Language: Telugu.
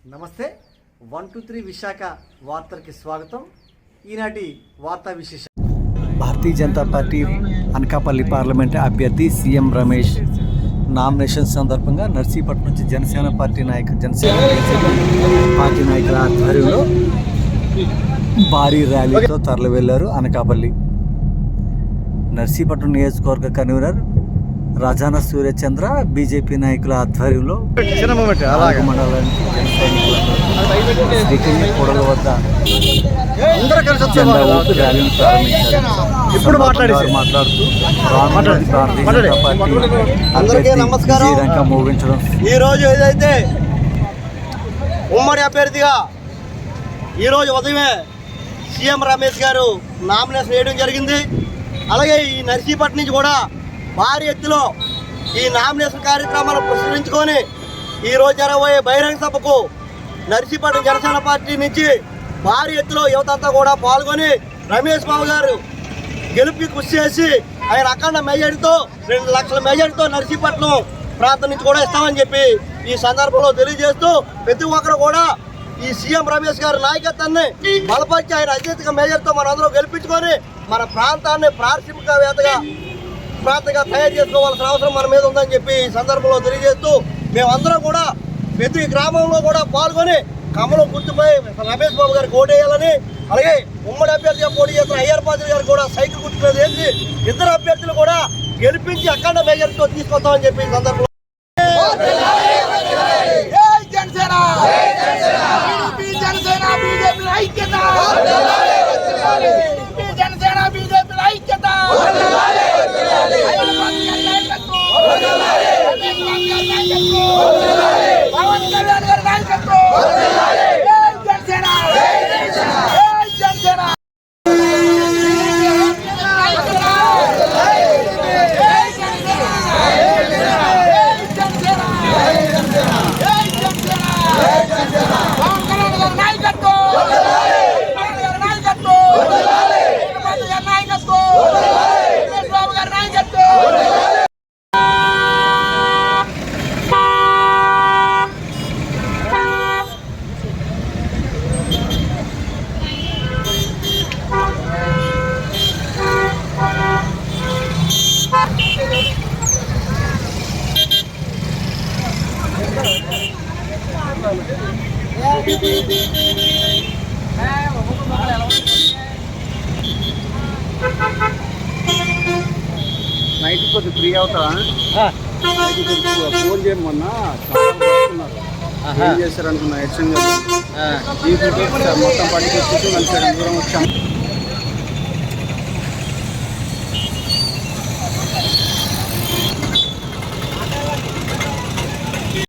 నమస్తే 123 విశాఖ వార్తలకి స్వాగతం. ఈనాటి వార్తా విశేష. భారతీయ జనతా పార్టీ అనకాపల్లి పార్లమెంట్ అభ్యర్థి సీఎం రమేష్ నామినేషన్ సందర్భంగా నర్సీపట్నం నుంచి జనసేన పార్టీ నాయకుల ఆధ్వర్యంలో భారీ ర్యాలీతో తరలి వెళ్లారు. అనకాపల్లి నర్సీపట్నం నియోజకవర్గ కన్వీనర్ రాజాన సూర్యచంద్ర బీజేపీ నాయకుల ఆధ్వర్యంలో మండలానికి జన సైనికులతో కూడల వద్ద జెండా ఊపి ర్యాలీని ప్రారంభించారు. మాట్లాడుతూ శ్రీలంక మోగించడం ఈరోజు ఏదైతే ఉమ్మడి అభ్యర్థిగా ఈరోజు ఉదయమే సీఎం రమేష్ గారు నామినేషన్ వేయడం జరిగింది. అలాగే ఈ నర్సీపట్నం నుంచి కూడా భారీ ఎత్తులో ఈ నామినేషన్ కార్యక్రమాలను ప్రశ్నించుకొని ఈరోజు జరగబోయే బహిరంగ సభకు నర్సీపట్నం జనసేన పార్టీ నుంచి భారీ ఎత్తులో యువతంతా కూడా పాల్గొని రమేష్ బాబు గారు గెలుపుకి కృషి చేసి ఆయన అఖండ మెజారిటీతో 2 లక్షల మెజారిటీతో నర్సీపట్నం ప్రాంతం నుంచి కూడా ఇస్తామని చెప్పి ఈ సందర్భంలో తెలియజేస్తూ ప్రతి ఒక్కరు కూడా ఈ సీఎం రమేష్ గారి నాయకత్వాన్ని బలపరిచి ఆయన అత్యధిక మెజారిటీతో మనందరూ గెలిపించుకొని మన ప్రాంతాన్ని ప్రాంతంగా తయారు చేసుకోవాల్సిన అవసరం మన మీద ఉందని చెప్పి ఈ సందర్భంలో తెలియజేస్తూ మేమందరం కూడా ప్రతి గ్రామంలో కూడా పాల్గొని కమలం గుర్తుపై రమేష్ బాబు గారికి ఓటేయాలని, అలాగే ఉమ్మడి అభ్యర్థిగా పోటీ చేస్తున్న అయ్యర్ పాత్రి గారు కూడా సైకిల్ గుర్తు మీద వేసి ఇద్దరు అభ్యర్థులు కూడా గెలిపించి అఖండ మెజారిటీతో తీసుకొస్తామని చెప్పి ఈ సందర్భంలో నైట్ కొద్దిగా ఫ్రీ అవుతా ఫోన్ చేయమన్నా ఏం చేశారు అనుకున్నా హెచ్ఎం గారు మొత్తం పట్టుకొచ్చి మంచిగా దూరం వచ్చాం.